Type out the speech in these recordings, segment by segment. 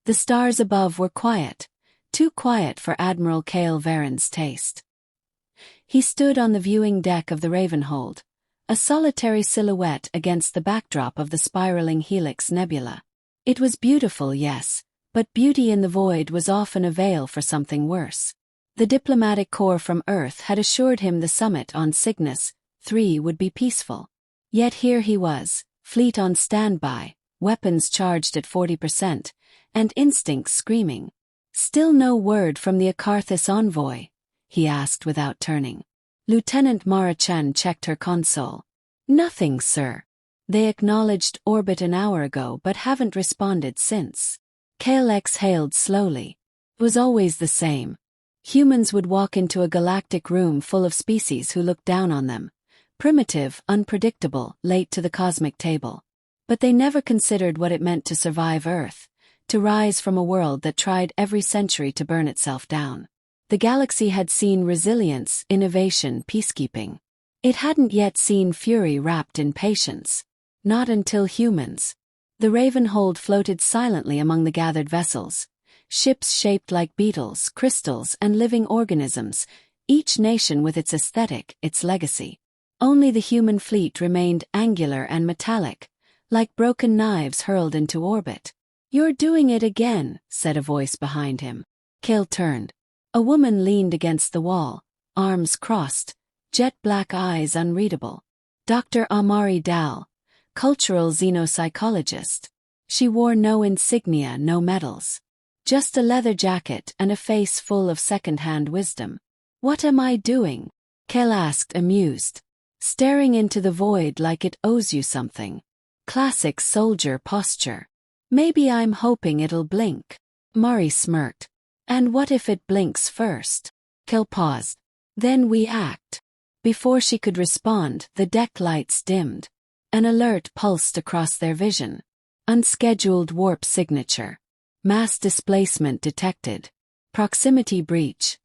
The stars above were quiet, too quiet for Admiral Cale Varen's taste. He stood on the viewing deck of the Ravenhold, a solitary silhouette against the backdrop of the spiraling Helix Nebula. It was beautiful, yes, but beauty in the void was often a veil for something worse. The diplomatic corps from Earth had assured him the summit on Cygnus 3 would be peaceful. Yet here he was, fleet on standby, weapons charged at 40%, and instincts screaming. "Still no word from the Akarthus envoy?" he asked without turning. Lieutenant Mara-Chen checked her console. "Nothing, sir. They acknowledged orbit an hour ago but haven't responded since." Cale exhaled slowly. It was always the same. Humans would walk into a galactic room full of species who looked down on them. Primitive, unpredictable, late to the cosmic table. But they never considered what it meant to survive Earth, to rise from a world that tried every century to burn itself down. The galaxy had seen resilience, innovation, peacekeeping. It hadn't yet seen fury wrapped in patience. Not until humans. The Ravenhold floated silently among the gathered vessels. Ships shaped like beetles, crystals, and living organisms, each nation with its aesthetic, its legacy. Only the human fleet remained angular and metallic, like broken knives hurled into orbit. "You're doing it again," said a voice behind him. Cale turned. A woman leaned against the wall, arms crossed, jet-black eyes unreadable. Dr. Amari Dal, cultural xenopsychologist. She wore no insignia, no medals. Just a leather jacket and a face full of second-hand wisdom. "What am I doing?" Cale asked, amused. "Staring into the void like it owes you something. Classic soldier posture. Maybe I'm hoping it'll blink." Mari smirked. "And what if it blinks first?" Cale paused. "Then we act." Before she could respond, the deck lights dimmed. An alert pulsed across their vision. Unscheduled warp signature. Mass displacement detected. Proximity breach.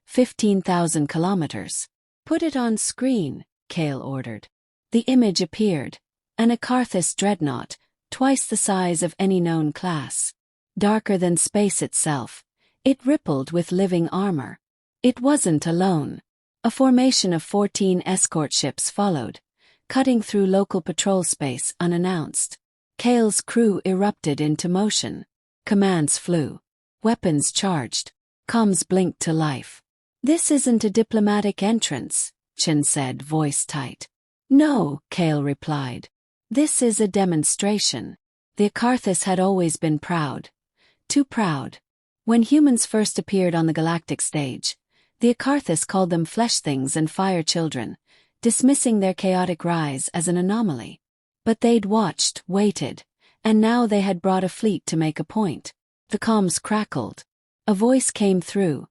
15,000 kilometers. "Put it on screen," Cale ordered. The image appeared. An Akarthus dreadnought, twice the size of any known class. Darker than space itself. It rippled with living armor. It wasn't alone. A formation of 14 escort ships followed, cutting through local patrol space unannounced. Cale's crew erupted into motion. Commands flew. Weapons charged. Comms blinked to life. "This isn't a diplomatic entrance," Chen said, voice tight. "No," Cale replied. "This is a demonstration." The Akarthus had always been proud. Too proud. When humans first appeared on the galactic stage, the Akarthus called them flesh things and fire children, dismissing their chaotic rise as an anomaly. But they'd watched, waited, and now they had brought a fleet to make a point. The comms crackled. A voice came through.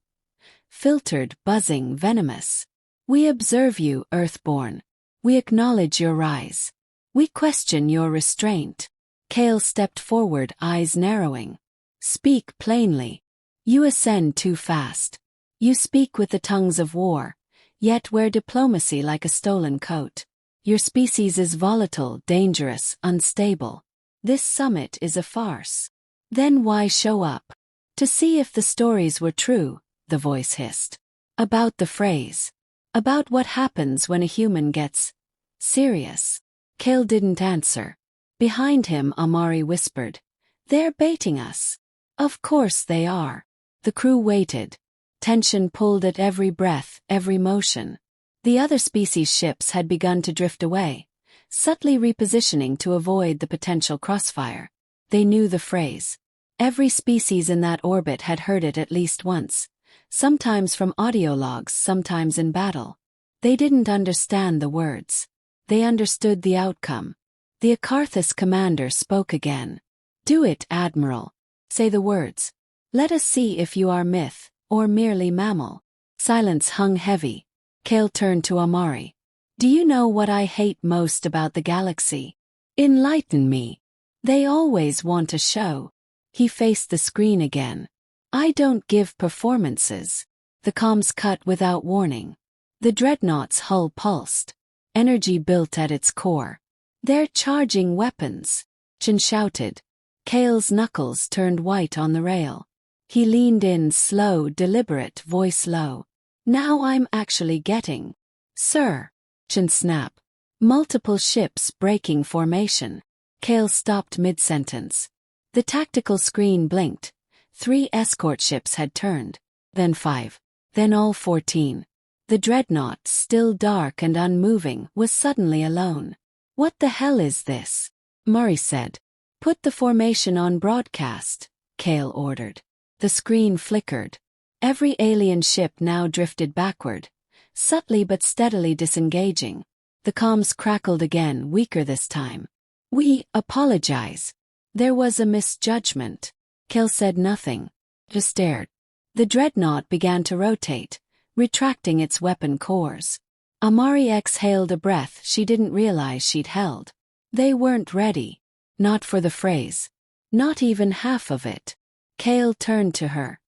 Filtered, buzzing, venomous. "We observe you, Earthborn. We acknowledge your rise. We question your restraint." Cale stepped forward, eyes narrowing. "Speak plainly. You ascend too fast. You speak with the tongues of war, yet wear diplomacy like a stolen coat. Your species is volatile, dangerous, unstable. This summit is a farce. Then why show up? To see if the stories were true," the voice hissed. "About the phrase. About what happens when a human gets serious." Cale didn't answer. Behind him, Amari whispered, "They're baiting us." "Of course they are." The crew waited. Tension pulled at every breath, every motion. The other species' ships had begun to drift away, subtly repositioning to avoid the potential crossfire. They knew the phrase. Every species in that orbit had heard it at least once, sometimes from audio logs, sometimes in battle. They didn't understand the words. They understood the outcome. The Akarthus commander spoke again. "Do it, Admiral. Say the words. Let us see if you are myth, or merely mammal." Silence hung heavy. Cale turned to Amari. "Do you know what I hate most about the galaxy? Enlighten me. They always want a show." He faced the screen again. "I don't give performances." The comms cut without warning. The dreadnought's hull pulsed. Energy built at its core. "They're charging weapons," Chen shouted. Cale's knuckles turned white on the rail. He leaned in, slow, deliberate, voice low. Now I'm actually getting. Sir. Chin snap. Multiple ships breaking formation. Cale stopped mid-sentence. The tactical screen blinked. 3 escort ships had turned. Then 5. Then all 14. The dreadnought, still dark and unmoving, was suddenly alone. What the hell is this? Murray said. Put the formation on broadcast, Cale ordered. The screen flickered. Every alien ship now drifted backward, subtly but steadily disengaging. The comms crackled again, weaker this time. We apologize. There was a misjudgment. Cale said nothing. Just stared. The dreadnought began to rotate, retracting its weapon cores. Amari exhaled a breath she didn't realize she'd held. They weren't ready. Not for the phrase. Not even half of it. Cale turned to her.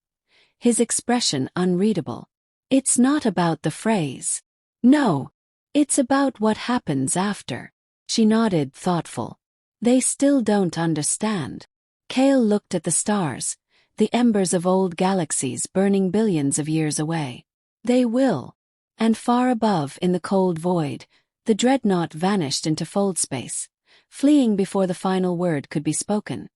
His expression unreadable. It's not about the phrase. No. It's about what happens after. She nodded, thoughtful. They still don't understand. Cale looked at the stars, the embers of old galaxies burning billions of years away. They will. And far above, in the cold void, the dreadnought vanished into fold space, fleeing before the final word could be spoken.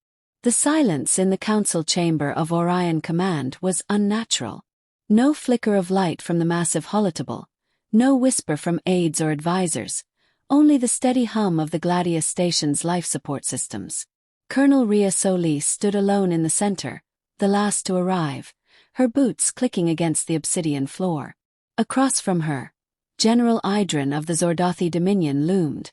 The silence in the council chamber of Orion Command was unnatural. No flicker of light from the massive holotable, no whisper from aides or advisors, only the steady hum of the Gladius station's life support systems. Colonel Rhea Solis stood alone in the center, the last to arrive, her boots clicking against the obsidian floor. Across from her, General Idrin of the Zordathi Dominion loomed,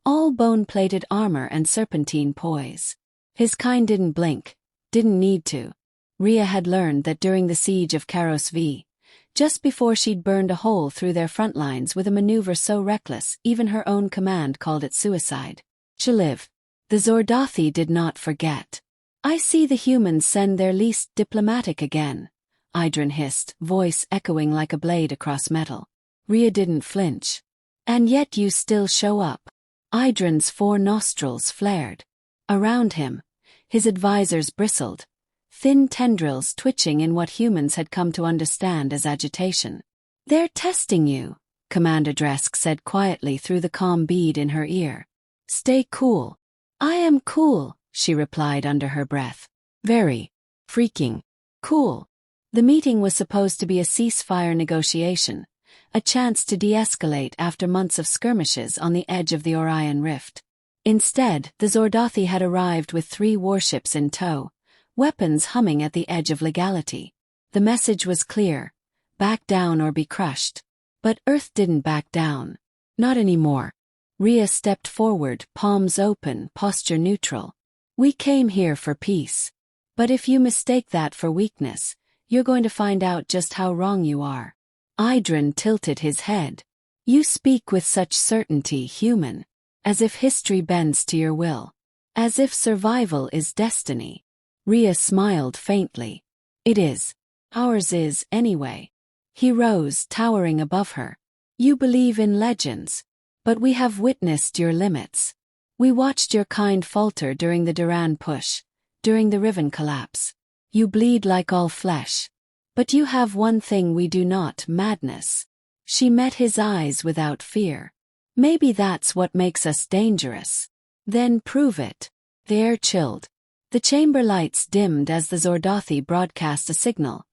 all bone-plated armor and serpentine poise. His kind didn't blink, didn't need to. Rhea had learned that during the siege of Karos V, just before she'd burned a hole through their front lines with a maneuver so reckless even her own command called it suicide. Shaliv. The Zordathi did not forget. I see the humans send their least diplomatic again, Idrin hissed, voice echoing like a blade across metal. Rhea didn't flinch. And yet you still show up. Idrin's 4 nostrils flared. Around him, his advisors bristled, thin tendrils twitching in what humans had come to understand as agitation. They're testing you, Commander Dresk said quietly through the calm bead in her ear. Stay cool. I am cool, she replied under her breath. Very. Freaking. Cool. The meeting was supposed to be a ceasefire negotiation, a chance to de-escalate after months of skirmishes on the edge of the Orion Rift. Instead, the Zordathi had arrived with 3 warships in tow, weapons humming at the edge of legality. The message was clear: back down or be crushed. But Earth didn't back down. Not anymore. Rhea stepped forward, palms open, posture neutral. We came here for peace. But if you mistake that for weakness, you're going to find out just how wrong you are. Idrin tilted his head. You speak with such certainty, human. As if history bends to your will. As if survival is destiny. Rhea smiled faintly. It is. Ours is, anyway. He rose, towering above her. You believe in legends. But we have witnessed your limits. We watched your kind falter during the Duran push, during the Riven collapse. You bleed like all flesh. But you have one thing we do not: madness. She met his eyes without fear. Maybe that's what makes us dangerous. Then prove it. The air chilled. The chamber lights dimmed as the Zordathi broadcast a signal.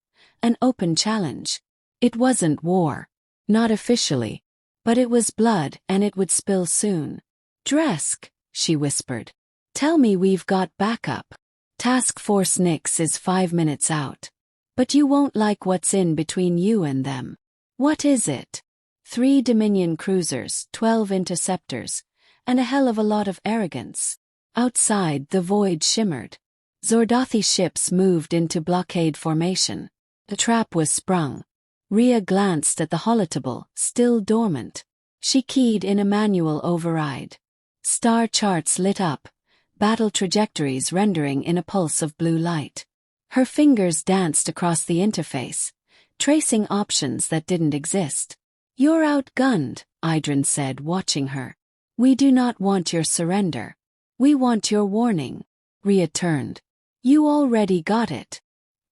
An open challenge. It wasn't war. Not officially. But it was blood, and it would spill soon. Dresk, she whispered. Tell me we've got backup. Task Force Nix is 5 minutes out. But you won't like what's in between you and them. What is it? 3 Dominion cruisers, 12 interceptors, and a hell of a lot of arrogance. Outside, the void shimmered. Zordathi ships moved into blockade formation. The trap was sprung. Rhea glanced at the holotable, still dormant. She keyed in a manual override. Star charts lit up, battle trajectories rendering in a pulse of blue light. Her fingers danced across the interface, tracing options that didn't exist. You're outgunned, Idrin said, watching her. We do not want your surrender. We want your warning. Rhea turned. You already got it.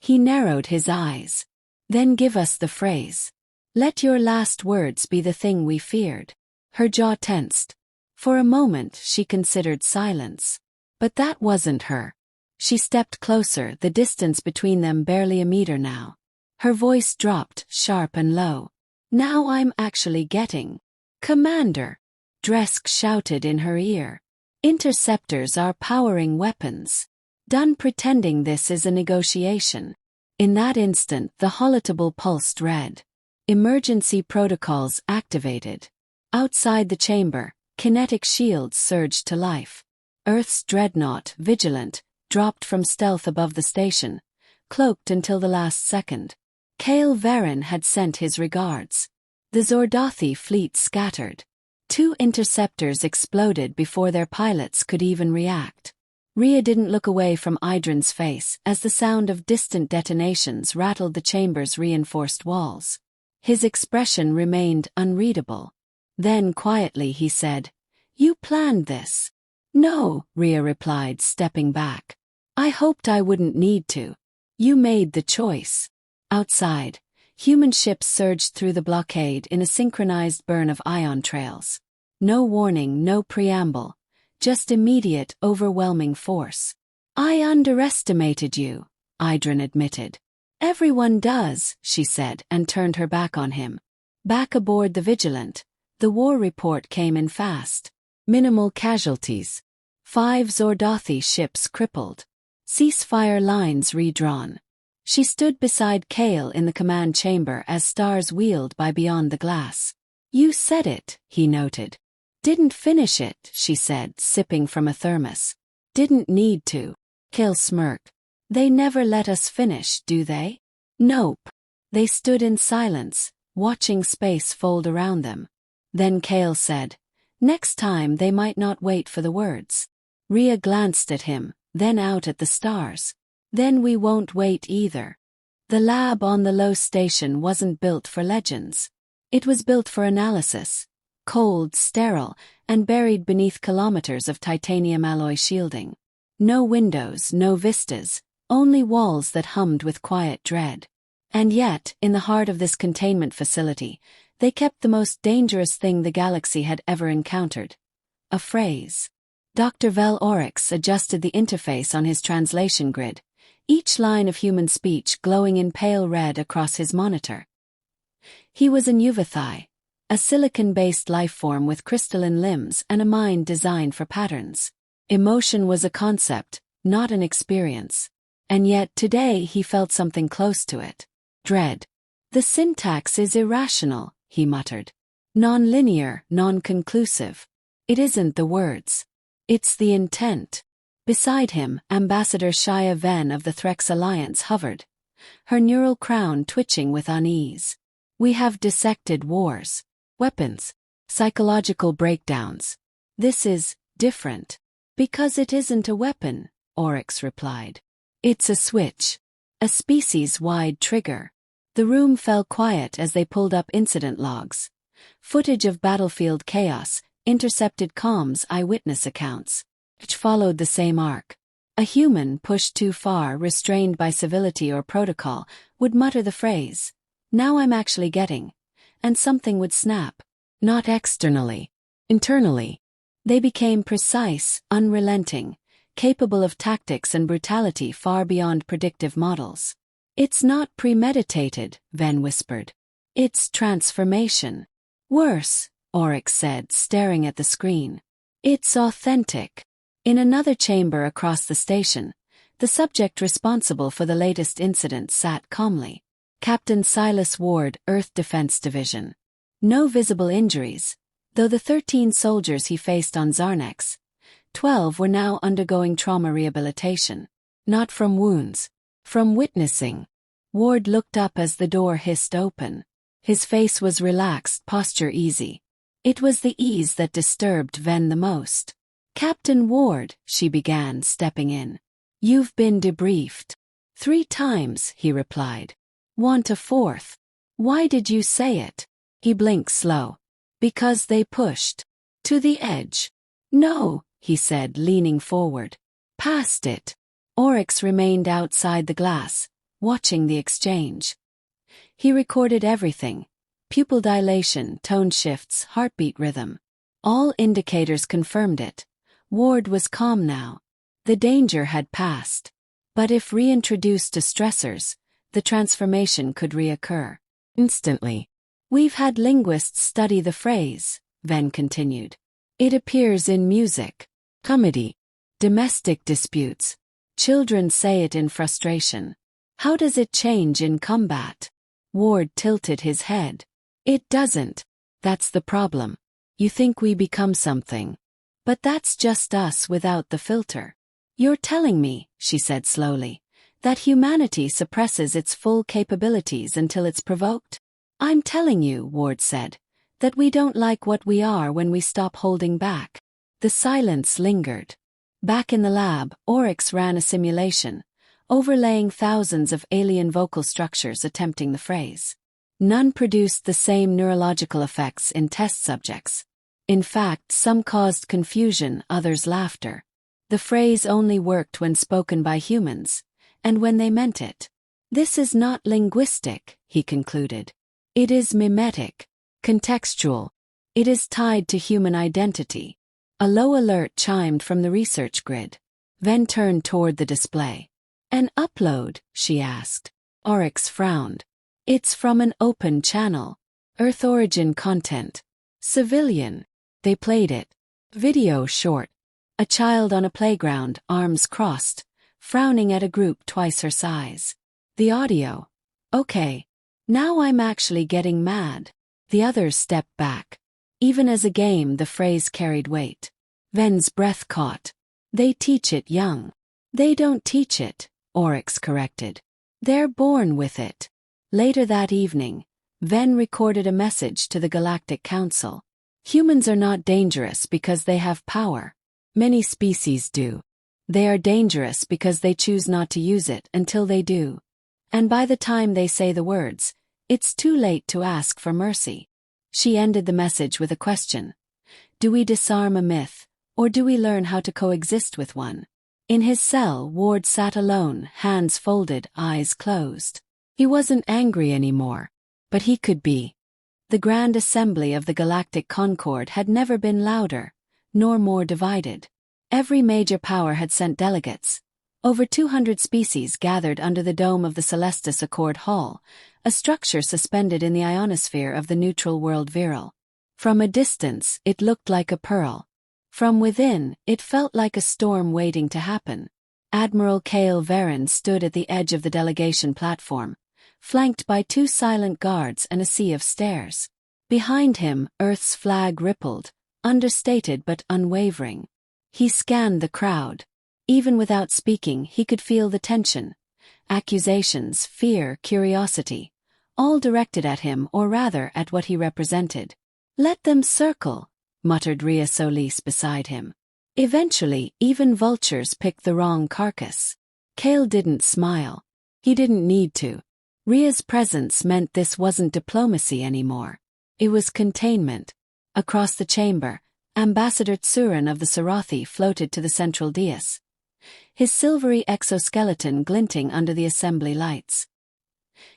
He narrowed his eyes. Then give us the phrase. Let your last words be the thing we feared. Her jaw tensed. For a moment she considered silence. But that wasn't her. She stepped closer, the distance between them barely a meter now. Her voice dropped, sharp and low. Now I'm actually getting. Commander! Dresk shouted in her ear. Interceptors are powering weapons. Done pretending this is a negotiation. In that instant the holotape pulsed red. Emergency protocols activated. Outside the chamber, kinetic shields surged to life. Earth's dreadnought, vigilant, dropped from stealth above the station, cloaked until the last second. Kale Varen had sent his regards. The Zordathi fleet scattered. 2 interceptors exploded before their pilots could even react. Rhea didn't look away from Idrin's face as the sound of distant detonations rattled the chamber's reinforced walls. His expression remained unreadable. Then quietly he said, You planned this. No, Rhea replied, stepping back. I hoped I wouldn't need to. You made the choice. Outside, human ships surged through the blockade in a synchronized burn of ion trails. No warning, no preamble, just immediate, overwhelming force. I underestimated you, Idrin admitted. Everyone does, she said, and turned her back on him. Back aboard the Vigilant, the war report came in fast. Minimal casualties. 5 Zordathi ships crippled. Ceasefire lines redrawn. She stood beside Kale in the command chamber as stars wheeled by beyond the glass. You said it, he noted. Didn't finish it, she said, sipping from a thermos. Didn't need to. Kale smirked. They never let us finish, do they? Nope. They stood in silence, watching space fold around them. Then Kale said, Next time they might not wait for the words. Rhea glanced at him, then out at the stars. Then we won't wait either. The lab on the Low Station wasn't built for legends. It was built for analysis. Cold, sterile, and buried beneath kilometers of titanium alloy shielding. No windows, no vistas, only walls that hummed with quiet dread. And yet, in the heart of this containment facility, they kept the most dangerous thing the galaxy had ever encountered. A phrase. Dr. Vel Oryx adjusted the interface on his translation grid, each line of human speech glowing in pale red across his monitor. He was a Nuvathai, a silicon-based lifeform with crystalline limbs and a mind designed for patterns. Emotion was a concept, not an experience. And yet today he felt something close to it. Dread. The syntax is irrational, he muttered. Non-linear, non-conclusive. It isn't the words. It's the intent. Beside him, Ambassador Shia Ven of the Threx Alliance hovered, her neural crown twitching with unease. We have dissected wars, weapons, psychological breakdowns. This is different. Because it isn't a weapon, Oryx replied. It's a switch. A species-wide trigger. The room fell quiet as they pulled up incident logs. Footage of battlefield chaos, intercepted comms, eyewitness accounts, which followed the same arc. A human pushed too far, restrained by civility or protocol, would mutter the phrase, "Now I'm actually getting," and something would snap. Not externally. Internally. They became precise, unrelenting, capable of tactics and brutality far beyond predictive models. It's not premeditated, Ven whispered. It's transformation. Worse, Oryx said, staring at the screen. It's authentic. In another chamber across the station, the subject responsible for the latest incident sat calmly. Captain Silas Ward, Earth Defense Division. No visible injuries, though the 13 soldiers he faced on Zarnex, 12 were now undergoing trauma rehabilitation. Not from wounds, from witnessing. Ward looked up as the door hissed open. His face was relaxed, posture easy. It was the ease that disturbed Ven the most. "Captain Ward," she began, stepping in. "You've been debriefed." "3 times, he replied. "Want a 4th? Why did you say it?" He blinked slow. "Because they pushed. To the edge." "No," he said, leaning forward. Past it. Oryx remained outside the glass, watching the exchange. He recorded everything: pupil dilation, tone shifts, heartbeat rhythm. All indicators confirmed it. Ward was calm now. The danger had passed. But if reintroduced to stressors, the transformation could reoccur. Instantly. We've had linguists study the phrase, Ven continued. It appears in music, comedy, domestic disputes. Children say it in frustration. How does it change in combat? Ward tilted his head. It doesn't. That's the problem. You think we become something. But that's just us without the filter. You're telling me, she said slowly, that humanity suppresses its full capabilities until it's provoked? I'm telling you, Ward said, that we don't like what we are when we stop holding back. The silence lingered. Back in the lab, Oryx ran a simulation, overlaying thousands of alien vocal structures attempting the phrase. None produced the same neurological effects in test subjects. In fact, some caused confusion, others laughter. The phrase only worked when spoken by humans, and when they meant it. This is not linguistic, he concluded. It is memetic, contextual. It is tied to human identity. A low alert chimed from the research grid. Ven turned toward the display. An upload, she asked. Oryx frowned. It's from an open channel. Earth origin content. Civilian. They played it. Video short. A child on a playground, arms crossed, frowning at a group twice her size. The audio. Okay. Now I'm actually getting mad. The others stepped back. Even as a game, the phrase carried weight. Ven's breath caught. They teach it young. They don't teach it, Oryx corrected. They're born with it. Later that evening, Ven recorded a message to the Galactic Council. Humans are not dangerous because they have power. Many species do. They are dangerous because they choose not to use it until they do. And by the time they say the words, it's too late to ask for mercy. She ended the message with a question. Do we disarm a myth, or do we learn how to coexist with one? In his cell, Ward sat alone, hands folded, eyes closed. He wasn't angry anymore, but he could be. The Grand Assembly of the Galactic Concord had never been louder, nor more divided. Every major power had sent delegates. Over 200 species gathered under the dome of the Celestis Accord Hall, a structure suspended in the ionosphere of the neutral world Viral. From a distance, it looked like a pearl. From within, it felt like a storm waiting to happen. Admiral Cale Varen stood at the edge of the delegation platform, flanked by 2 silent guards and a sea of stares. Behind him, Earth's flag rippled, understated but unwavering. He scanned the crowd. Even without speaking, he could feel the tension. Accusations, fear, curiosity, all directed at him, or rather at what he represented. Let them circle, muttered Rhea Solis beside him. Eventually, even vultures picked the wrong carcass. Cale didn't smile. He didn't need to. Rhea's presence meant this wasn't diplomacy anymore. It was containment. Across the chamber, Ambassador Tsuren of the Sarathi floated to the central dais, his silvery exoskeleton glinting under the assembly lights.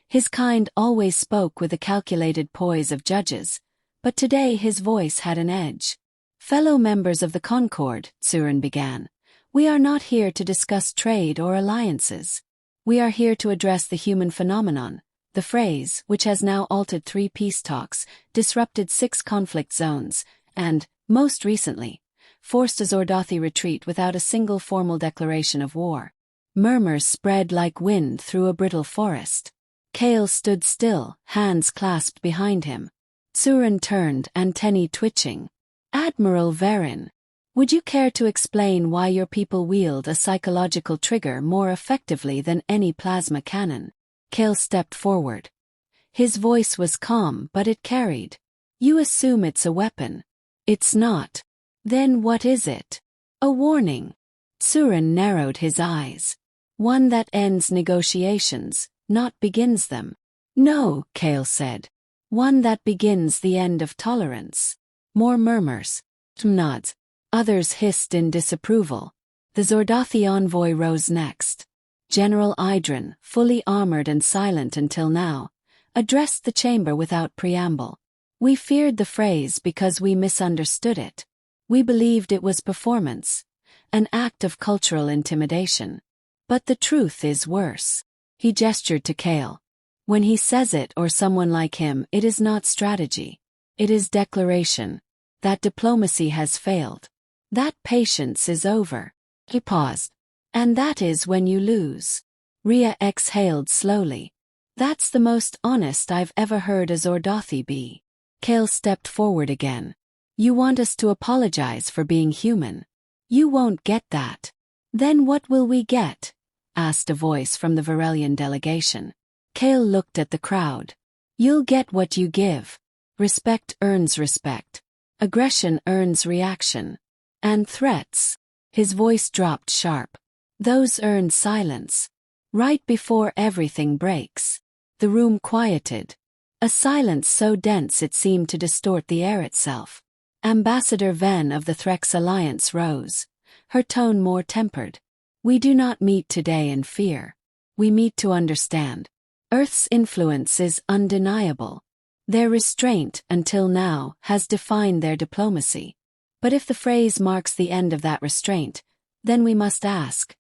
His kind always spoke with the calculated poise of judges, but today his voice had an edge. Fellow members of the Concord, Tsuren began, we are not here to discuss trade or alliances. We are here to address the human phenomenon, the phrase, which has now altered 3 peace talks, disrupted 6 conflict zones, and, most recently, forced a Zordathi retreat without a single formal declaration of war. Murmurs spread like wind through a brittle forest. Cale stood still, hands clasped behind him. Tsuren turned, antennae twitching. Admiral Varen, would you care to explain why your people wield a psychological trigger more effectively than any plasma cannon? Cale stepped forward. His voice was calm, but it carried. You assume it's a weapon. It's not. Then what is it? A warning. Tsuren narrowed his eyes. One that ends negotiations, not begins them. No, Cale said. One that begins the end of tolerance. More murmurs. Nods. Others hissed in disapproval. The Zordathi envoy rose next. General Idrin, fully armored and silent until now, addressed the chamber without preamble. We feared the phrase because we misunderstood it. We believed it was performance, an act of cultural intimidation. But the truth is worse. He gestured to Kale. When he says it or someone like him, it is not strategy. It is declaration. That diplomacy has failed. That patience is over. He paused. And that is when you lose. Rhea exhaled slowly. That's the most honest I've ever heard a Zordathi be. Kale stepped forward again. You want us to apologize for being human. You won't get that. Then what will we get? Asked a voice from the Varelian delegation. Kale looked at the crowd. You'll get what you give. Respect earns respect. Aggression earns reaction. And threats. His voice dropped sharp. Those earn silence. Right before everything breaks. The room quieted. A silence so dense it seemed to distort the air itself. Ambassador Ven of the Threx Alliance rose, her tone more tempered. We do not meet today in fear. We meet to understand. Earth's influence is undeniable. Their restraint, until now, has defined their diplomacy. But if the phrase marks the end of that restraint, then we must ask,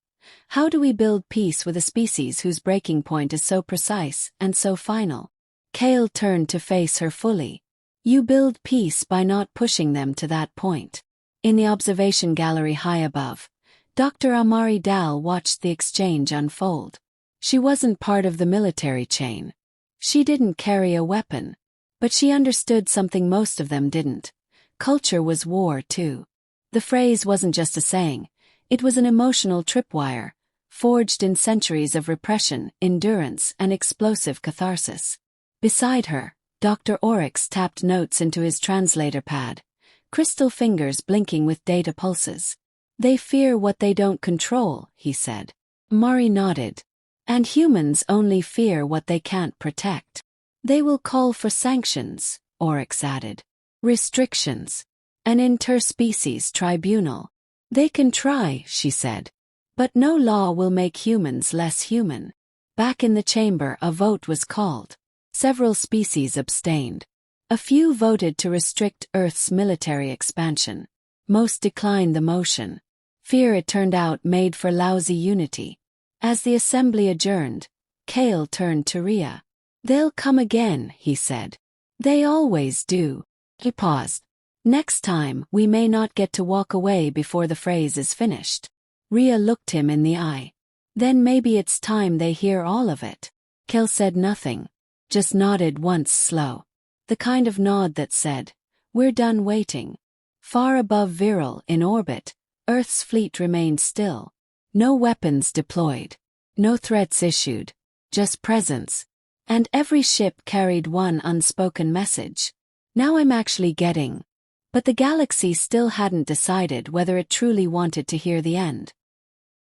how do we build peace with a species whose breaking point is so precise and so final? Kale turned to face her fully. You build peace by not pushing them to that point. In the observation gallery high above, Dr. Amari Dal watched the exchange unfold. She wasn't part of the military chain. She didn't carry a weapon. But she understood something most of them didn't. Culture was war too. The phrase wasn't just a saying. It was an emotional tripwire, forged in centuries of repression, endurance, and explosive catharsis. Beside her, Dr. Oryx tapped notes into his translator pad, crystal fingers blinking with data pulses. They fear what they don't control, he said. Mari nodded. And humans only fear what they can't protect. They will call for sanctions, Oryx added. Restrictions. An interspecies tribunal. They can try, she said. But no law will make humans less human. Back in the chamber, a vote was called. Several species abstained. A few voted to restrict Earth's military expansion. Most declined the motion. Fear, it turned out, made for lousy unity. As the assembly adjourned, Kale turned to Rhea. They'll come again, he said. They always do. He paused. Next time, we may not get to walk away before the phrase is finished. Rhea looked him in the eye. Then maybe it's time they hear all of it. Kale said nothing. Just nodded once slow. The kind of nod that said, we're done waiting. Far above Viral, in orbit, Earth's fleet remained still. No weapons deployed. No threats issued. Just presence. And every ship carried one unspoken message. Now I'm actually getting. But the galaxy still hadn't decided whether it truly wanted to hear the end.